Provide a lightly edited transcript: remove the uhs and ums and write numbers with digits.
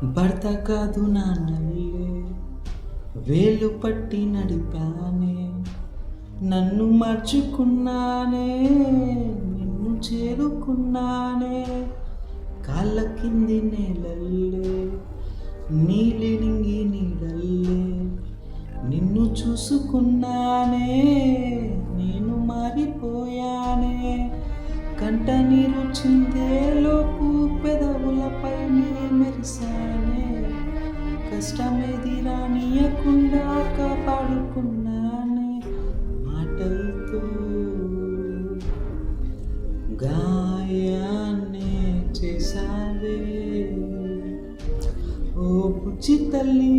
భర్త కాదు నాన్నల్లే వేలు పట్టి నడిపానే, నన్ను మార్చుకున్నానే, నిన్ను చేరుకున్నానే. కాళ్ళ కింది నేలల్లే నీలి నింగి నీడల్లే నిన్ను చూసుకున్నానే, నేను మారిపోయానే. కంట నీరు చిందేలోపు పెదవులపై నీ మెరిసానే, కష్టమేది రానియకుండా కాపాడుకున్నానే. మాటలతో గాయాన్నే చేసావే, ఓ పుచ్చి తల్లి.